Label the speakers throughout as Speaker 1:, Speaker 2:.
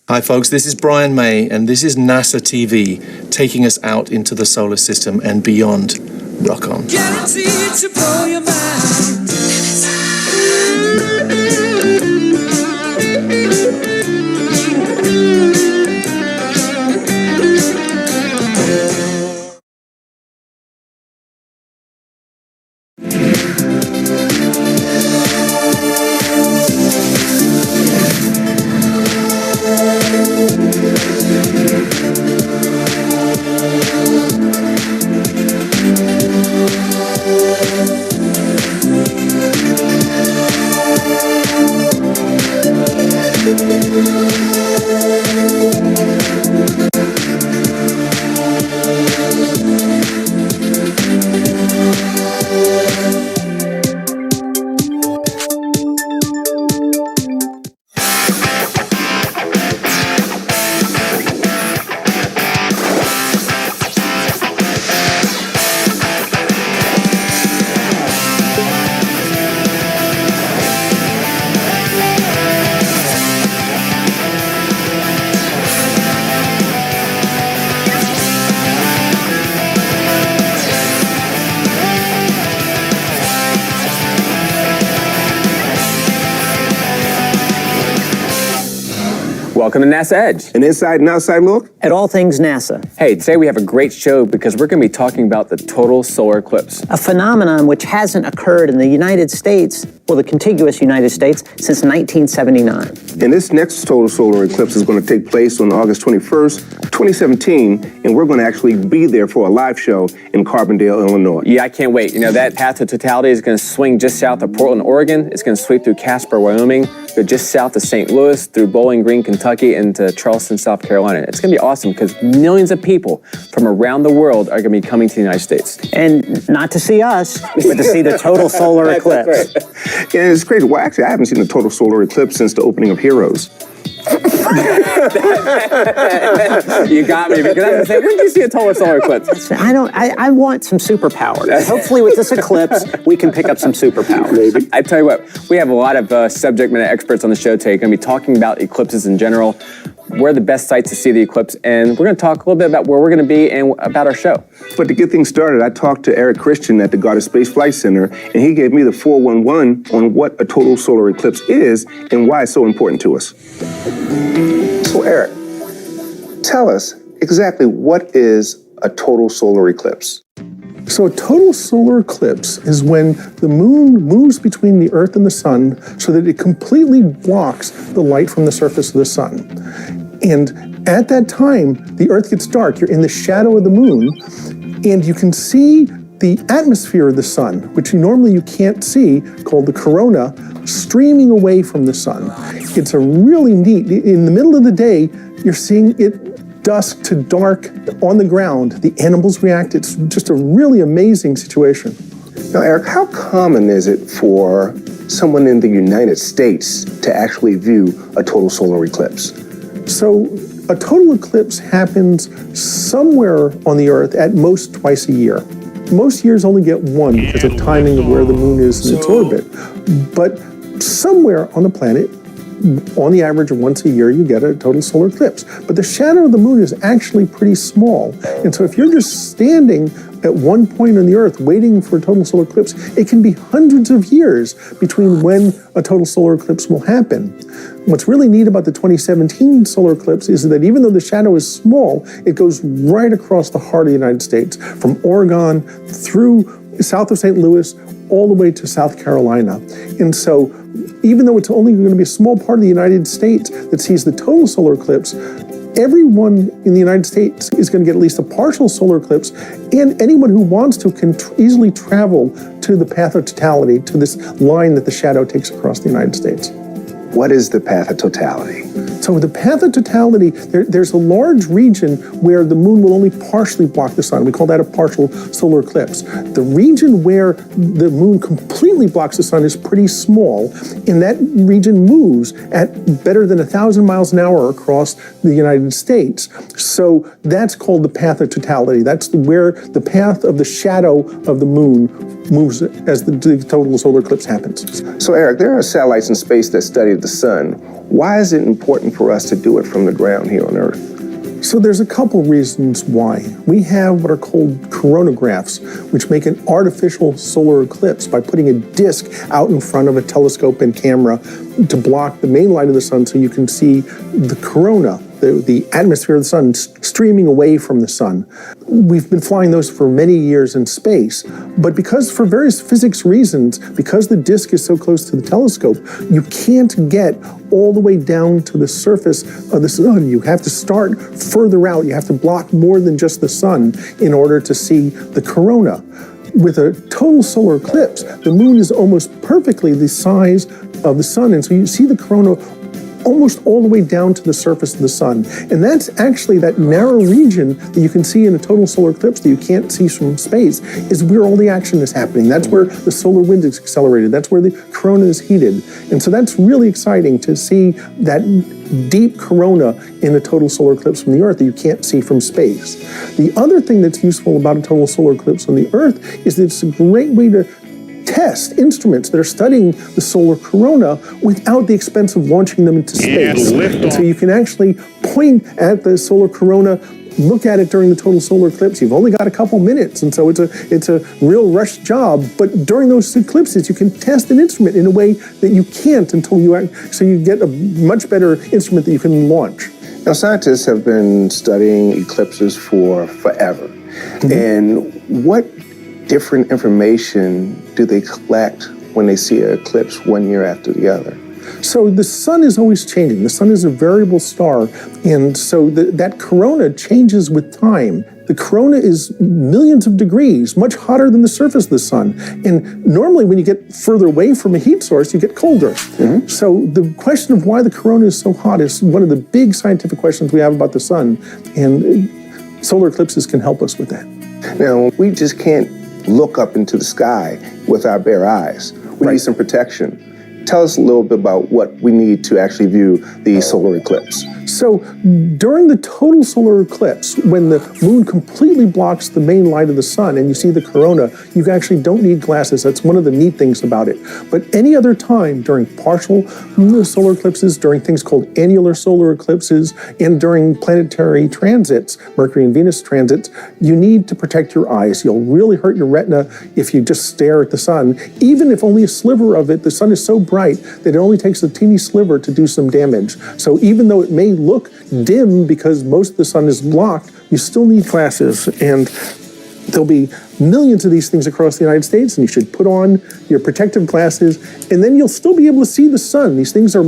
Speaker 1: Hi folks, this is Brian May and this is NASA TV, taking us out into the solar system and beyond. Rock on.
Speaker 2: Guaranteed to blow your mind.
Speaker 3: Welcome to NASA Edge.
Speaker 4: An inside and outside look
Speaker 5: at all things NASA.
Speaker 3: Hey, today we have a great show because we're going to be talking about the total solar eclipse.
Speaker 5: A phenomenon which hasn't occurred in the United States, or the contiguous United States, since 1979.
Speaker 4: And this next total solar eclipse is going to take place on August 21st, 2017, and we're going to actually be there for a live show in Carbondale, Illinois.
Speaker 3: Yeah, I can't wait. You know, that path to totality is going to swing just south of Portland, Oregon. It's going to sweep through Casper, Wyoming, go just south of St. Louis, through Bowling Green, Kentucky, into Charleston, South Carolina. It's going to be awesome because millions of people from around the world are going to be coming to the United States.
Speaker 5: And not to see us, but to see the total solar eclipse.
Speaker 4: Right. And it's crazy. Well, actually, I haven't seen a total solar eclipse since the opening of Heroes.
Speaker 3: You got me, because I was going to say, when did you see a total solar eclipse?
Speaker 5: I want some superpowers. Hopefully with this eclipse, we can pick up some superpowers.
Speaker 4: Maybe.
Speaker 3: I tell you what, we have a lot of subject matter experts on the show today. Going to be talking about eclipses in general, where are the best sites to see the eclipse, and we're going to talk a little bit about where we're going to be and about our show.
Speaker 4: But to get things started, I talked to Eric Christian at the Goddard Space Flight Center, and he gave me the 411 on what a total solar eclipse is and why it's so important to us. So Eric, tell us exactly what is a total solar eclipse?
Speaker 6: So a total solar eclipse is when the moon moves between the Earth and the sun so that it completely blocks the light from the surface of the sun. And at that time, the Earth gets dark. You're in the shadow of the moon, and you can see the atmosphere of the sun, which normally you can't see, called the corona, streaming away from the sun. It's a really neat, in the middle of the day, you're seeing it dusk to dark on the ground. The animals react. It's just a really amazing situation.
Speaker 4: Now, Eric, how common is it for someone in the United States to actually view a total solar eclipse?
Speaker 6: So a total eclipse happens somewhere on the Earth at most twice a year. Most years only get one because of timing of where the moon is in its orbit. But somewhere on the planet, on the average of once a year, you get a total solar eclipse. But the shadow of the moon is actually pretty small. And so if you're just standing at one point on the Earth waiting for a total solar eclipse, it can be hundreds of years between when a total solar eclipse will happen. What's really neat about the 2017 solar eclipse is that even though the shadow is small, it goes right across the heart of the United States, from Oregon through south of St. Louis, all the way to South Carolina. And so even though it's only going to be a small part of the United States that sees the total solar eclipse, everyone in the United States is going to get at least a partial solar eclipse, and anyone who wants to can easily travel to the path of totality, to this line that the shadow takes across the United States.
Speaker 4: What is the path of totality?
Speaker 6: So the path of totality, there's a large region where the moon will only partially block the sun. We call that a partial solar eclipse. The region where the moon completely blocks the sun is pretty small, and that region moves at better than 1,000 miles an hour across the United States. So that's called the path of totality. That's where the path of the shadow of the moon moves as the total solar eclipse happens.
Speaker 4: So, Eric, there are satellites in space that study the sun. Why is it important for us to do it from the ground here on Earth?
Speaker 6: So there's a couple reasons why. We have what are called coronagraphs, which make an artificial solar eclipse by putting a disk out in front of a telescope and camera to block the main light of the sun so you can see the corona, the atmosphere of the sun streaming away from the sun. We've been flying those for many years in space, but because for various physics reasons, because the disk is so close to the telescope, you can't get all the way down to the surface of the sun. You have to start further out. You have to block more than just the sun in order to see the corona. With a total solar eclipse, the moon is almost perfectly the size of the sun, and so you see the corona almost all the way down to the surface of the sun. And that's actually that narrow region that you can see in a total solar eclipse that you can't see from space is where all the action is happening. That's where the solar wind is accelerated. That's where the corona is heated. And so that's really exciting to see that deep corona in a total solar eclipse from the Earth that you can't see from space. The other thing that's useful about a total solar eclipse on the Earth is that it's a great way to test instruments that are studying the solar corona without the expense of launching them into space. And so you can actually point at the solar corona, look at it during the total solar eclipse. You've only got a couple minutes, and so it's a real rush job. But during those eclipses, you can test an instrument in a way that you can't until so you get a much better instrument that you can launch.
Speaker 4: Now, scientists have been studying eclipses for forever. Mm-hmm. And what different information do they collect when they see an eclipse one year after the other?
Speaker 6: So the sun is always changing. The sun is a variable star, and so that corona changes with time. The corona is millions of degrees, much hotter than the surface of the sun. And normally when you get further away from a heat source, you get colder. Mm-hmm. So the question of why the corona is so hot is one of the big scientific questions we have about the sun, and solar eclipses can help us with that.
Speaker 4: Now, we just can't look up into the sky with our bare eyes. We need some protection. Tell us a little bit about what we need to actually view the solar eclipse.
Speaker 6: So during the total solar eclipse, when the moon completely blocks the main light of the sun and you see the corona, you actually don't need glasses. That's one of the neat things about it. But any other time during partial solar eclipses, during things called annular solar eclipses, and during planetary transits, Mercury and Venus transits, you need to protect your eyes. You'll really hurt your retina if you just stare at the sun. Even if only a sliver of it, the sun is so bright that it only takes a teeny sliver to do some damage. So even though it may look dim because most of the sun is blocked, you still need glasses. And there'll be millions of these things across the United States, and you should put on your protective glasses, and then you'll still be able to see the sun. These things are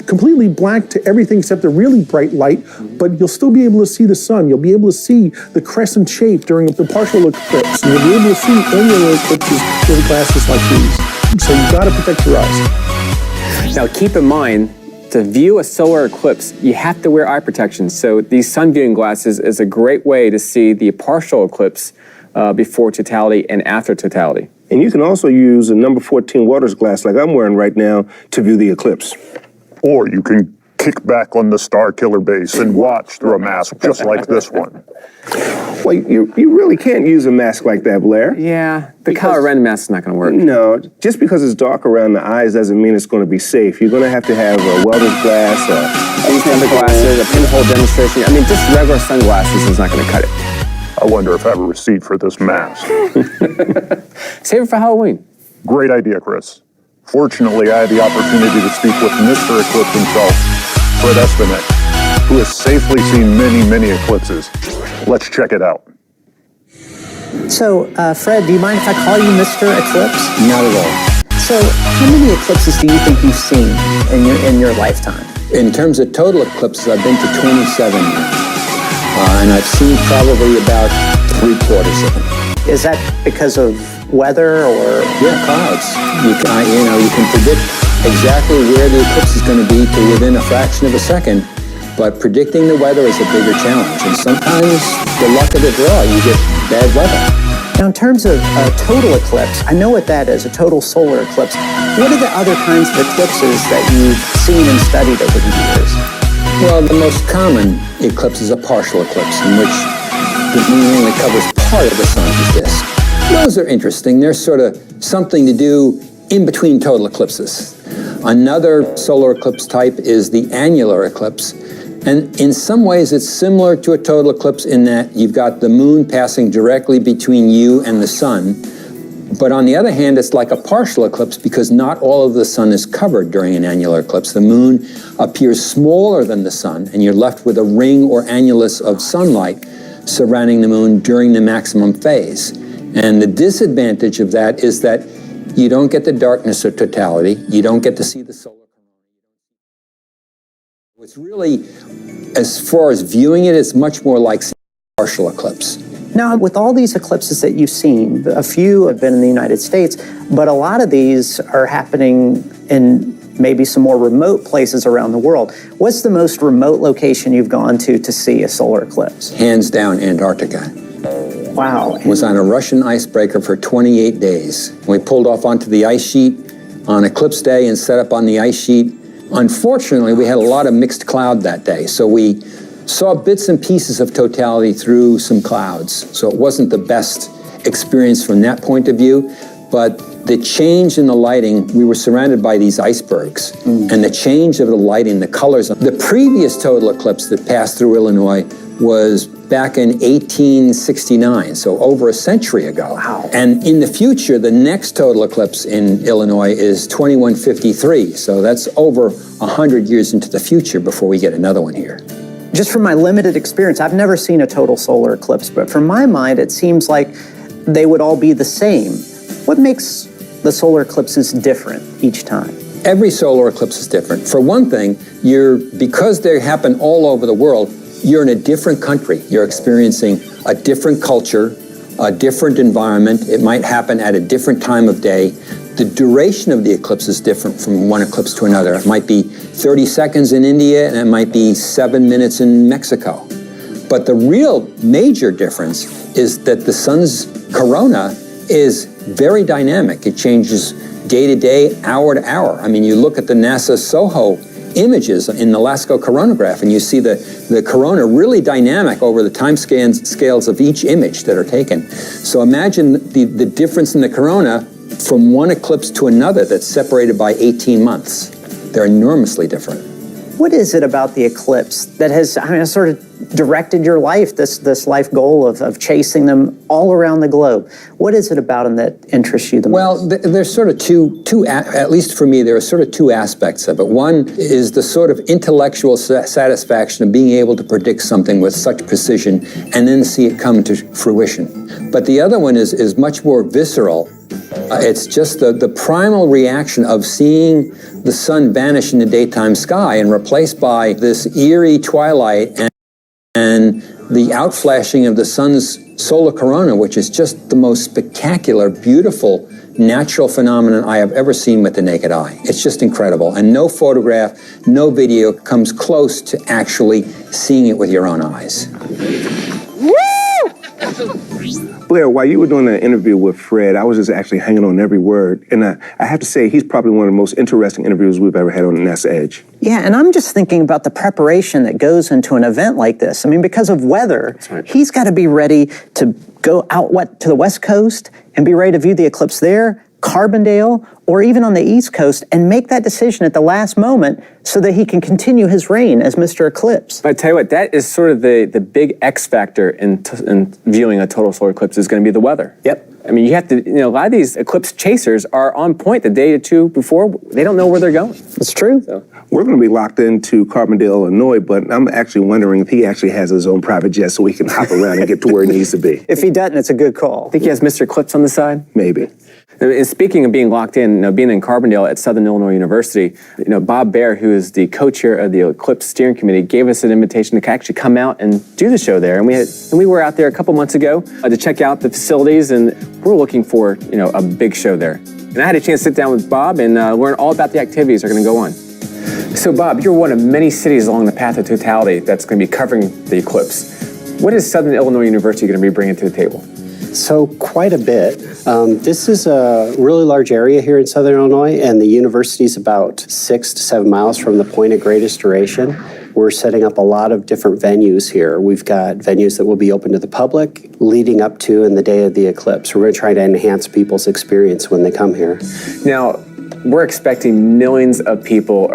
Speaker 6: completely black to everything except a really bright light, but you'll still be able to see the sun. You'll be able to see the crescent shape during the partial eclipse, and you'll be able to see annular eclipses with glasses like these. So you've got to protect your eyes.
Speaker 3: Now keep in mind, to view a solar eclipse, you have to wear eye protection. So these sun viewing glasses is a great way to see the partial eclipse before totality and after totality.
Speaker 4: And you can also use a number 14 Waters glass like I'm wearing right now to view the eclipse.
Speaker 7: Or you can kick back on the Star Killer base and watch through a mask just like this one.
Speaker 4: Well, you really can't use a mask like that, Blair.
Speaker 3: Yeah, the Kylo Ren mask is not going to work.
Speaker 4: No, just because it's dark around the eyes doesn't mean it's going to be safe. You're going to have a welder's glass,
Speaker 3: these type of glasses, a pinhole demonstration. I mean, just regular sunglasses is not going to cut it.
Speaker 7: I wonder if I have a receipt for this mask.
Speaker 3: Save it for Halloween.
Speaker 7: Great idea, Chris. Fortunately, I had the opportunity to speak with Mr. Eclipse himself, Fred Espinette, who has safely seen many, many eclipses. Let's check it out.
Speaker 5: So, Fred, do you mind if I call you Mr. Eclipse?
Speaker 8: Not at all.
Speaker 5: So, how many eclipses do you think you've seen in your lifetime?
Speaker 8: In terms of total eclipses, I've been to 27 now. And I've seen probably about 3/4 of them.
Speaker 5: Is that because of weather or?
Speaker 8: Yeah, clouds. You can predict exactly where the eclipse is going to be to within a fraction of a second, but predicting the weather is a bigger challenge. And sometimes the luck of the draw, you get bad weather.
Speaker 5: Now, in terms of a total eclipse, I know what that is, a total solar eclipse. What are the other kinds of eclipses that you've seen and studied over the years?
Speaker 8: Well, the most common eclipse is a partial eclipse, in which the moon only covers part of the sun's disk. Those are interesting. They're sort of something to do in between total eclipses. Another solar eclipse type is the annular eclipse. And in some ways, it's similar to a total eclipse in that you've got the moon passing directly between you and the sun. But on the other hand, it's like a partial eclipse because not all of the sun is covered during an annular eclipse. The moon appears smaller than the sun, and you're left with a ring or annulus of sunlight surrounding the moon during the maximum phase. And the disadvantage of that is that you don't get the darkness of totality. You don't get to see the solar corona. It's really, as far as viewing it, it's much more like seeing a partial eclipse.
Speaker 5: Now, with all these eclipses that you've seen, a few have been in the United States, but a lot of these are happening in maybe some more remote places around the world. What's the most remote location you've gone to see a solar eclipse?
Speaker 8: Hands down, Antarctica.
Speaker 5: Wow.
Speaker 8: Was on a Russian icebreaker for 28 days. We pulled off onto the ice sheet on eclipse day and set up on the ice sheet. Unfortunately, we had a lot of mixed cloud that day, so we saw bits and pieces of totality through some clouds. So it wasn't the best experience from that point of view, but the change in the lighting, we were surrounded by these icebergs, and the change of the lighting, the colors. The previous total eclipse that passed through Illinois was back in 1869, so over a century ago.
Speaker 5: Wow.
Speaker 8: And in the future, the next total eclipse in Illinois is 2153, so that's over 100 years into the future before we get another one here.
Speaker 5: Just from my limited experience, I've never seen a total solar eclipse, but from my mind, it seems like they would all be the same. What makes the solar eclipses different each time?
Speaker 8: Every solar eclipse is different. For one thing, because they happen all over the world, you're in a different country. You're experiencing a different culture, a different environment. It might happen at a different time of day. The duration of the eclipse is different from one eclipse to another. It might be 30 seconds in India, and it might be 7 minutes in Mexico. But the real major difference is that the sun's corona is very dynamic. It changes day to day, hour to hour. I mean, you look at the NASA SOHO images in the LASCO coronagraph, and you see the corona really dynamic over the time scales of each image that are taken. So imagine the difference in the corona from one eclipse to another that's separated by 18 months. They're enormously different.
Speaker 5: What is it about the eclipse that has sort of directed your life, this life goal of chasing them all around the globe? What is it about them that interests you the most?
Speaker 8: Well, there's sort of two, at least for me, there are sort of two aspects of it. One is the sort of intellectual satisfaction of being able to predict something with such precision and then see it come to fruition. But the other one is much more visceral. It's just the primal reaction of seeing the sun vanish in the daytime sky and replaced by this eerie twilight and the outflashing of the sun's solar corona, which is just the most spectacular, beautiful, natural phenomenon I have ever seen with the naked eye. It's just incredible. And no photograph, no video comes close to actually seeing it with your own eyes.
Speaker 4: Blair, while you were doing that interview with Fred, I was just actually hanging on every word. And I have to say, he's probably one of the most interesting interviews we've ever had on NASA Edge.
Speaker 5: Yeah, and I'm just thinking about the preparation that goes into an event like this. I mean, because of weather, he's got to be ready to go out to the West Coast and be ready to view the eclipse there, Carbondale, or even on the East Coast, and make that decision at the last moment so that he can continue his reign as Mr. Eclipse.
Speaker 3: But I tell you what, that is sort of the big X factor in viewing a total solar eclipse is going to be the weather.
Speaker 5: Yep.
Speaker 3: I mean, you have to, a lot of these eclipse chasers are on point the day or two before. They don't know where they're going.
Speaker 5: That's true.
Speaker 3: So.
Speaker 4: We're going to be locked into Carbondale, Illinois, but I'm actually wondering if he actually has his own private jet so he can hop around and get to where he needs to be.
Speaker 5: If he doesn't, it's a good call.
Speaker 3: I think he has Mr. Eclipse on the side.
Speaker 4: Maybe.
Speaker 3: And speaking of being locked in, being in Carbondale at Southern Illinois University, Bob Baer, who is the co-chair of the Eclipse Steering Committee, gave us an invitation to actually come out and do the show there. And we were out there a couple months ago to check out the facilities, and we're looking for a big show there. And I had a chance to sit down with Bob and learn all about the activities that are going to go on. So Bob, you're one of many cities along the path of totality that's going to be covering the eclipse. What is Southern Illinois University going to be bringing to the table?
Speaker 9: So quite a bit. This is a really large area here in Southern Illinois, and the university is about 6 to 7 miles from the point of greatest duration. We're setting up a lot of different venues here. We've got venues that will be open to the public leading up to and the day of the eclipse. We're going to try to enhance people's experience when they come here.
Speaker 3: Now, we're expecting millions of people,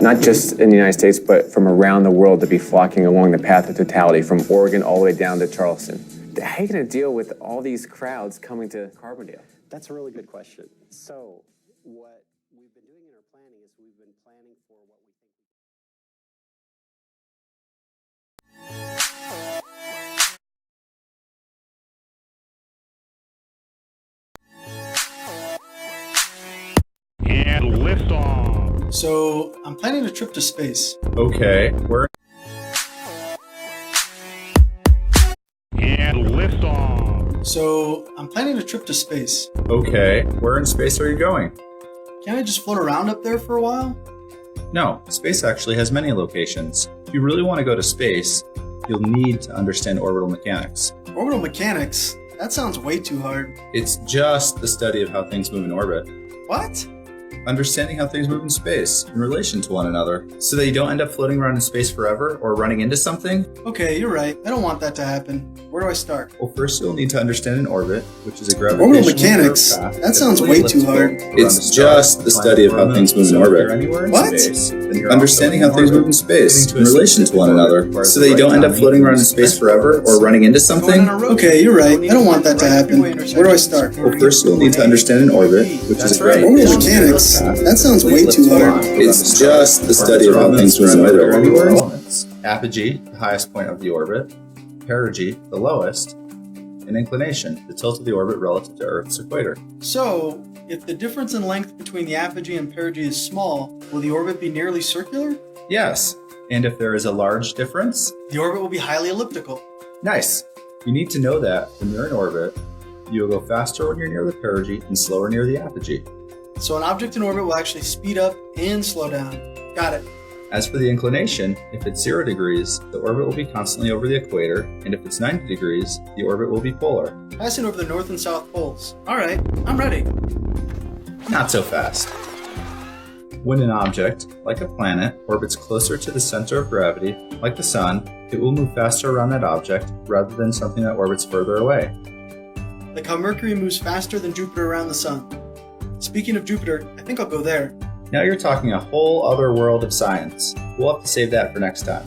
Speaker 3: not just in the United States, but from around the world to be flocking along the path of totality from Oregon all the way down to Charleston. How are you going to deal with all these crowds coming to Carbondale?
Speaker 9: That's a really good question. So what we've been doing in our planning is we've been planning for what we think.
Speaker 10: And liftoff.
Speaker 11: So, I'm planning a trip to space.
Speaker 10: Okay, where? And liftoff.
Speaker 11: So, I'm planning a trip to space.
Speaker 10: Okay, where in space are you going?
Speaker 11: Can't I just float around up there for a while?
Speaker 12: No, space actually has many locations. If you really want to go to space, you'll need to understand orbital mechanics.
Speaker 11: Orbital mechanics? That sounds way too hard.
Speaker 12: It's just the study of how things move in orbit.
Speaker 11: What?
Speaker 12: Understanding how things move in space in relation to one another, so that you don't end up floating around in space forever or running into something.
Speaker 11: Okay, you're right. I don't want that to happen. Where do I start?
Speaker 12: Well, first you'll need to understand an orbit, which is a
Speaker 11: Orbital
Speaker 12: gravitational
Speaker 11: mechanics?
Speaker 12: path
Speaker 11: That sounds way too hard.
Speaker 12: It's just the study of how things move in orbit.
Speaker 11: What?
Speaker 12: Understanding how things move in space in relation to one another, so that you don't end up floating around in space forever or running into something.
Speaker 11: Okay, you're right. I don't want that to happen. Where do I start?
Speaker 12: Well, first you'll need to understand an orbit, which is a
Speaker 11: Orbital
Speaker 12: gravitational
Speaker 11: mechanics? That sounds way too hard.
Speaker 12: It's just the study of how things move in orbit. Elements. Apogee, the highest point of the orbit, perigee, the lowest, and inclination, the tilt of the orbit relative to Earth's equator.
Speaker 11: So, if the difference in length between the apogee and perigee is small, will the orbit be nearly circular?
Speaker 12: Yes, and if there is a large difference,
Speaker 11: The orbit will be highly elliptical.
Speaker 12: nice. You need to know that when you're in orbit, you'll go faster when you're near the perigee and slower near the apogee.
Speaker 11: So an object in orbit will actually speed up and slow down. Got it.
Speaker 12: As for the inclination, if it's 0 degrees, the orbit will be constantly over the equator, and if it's 90 degrees, the orbit will be polar.
Speaker 11: Passing over the north and south poles. Alright, I'm ready.
Speaker 12: Not so fast. When an object, like a planet, orbits closer to the center of gravity, like the sun, it will move faster around that object rather than something that orbits further away.
Speaker 11: Like how Mercury moves faster than Jupiter around the sun. Speaking of Jupiter, I think I'll go there.
Speaker 12: Now you're talking a whole other world of science. We'll have to save that for next time.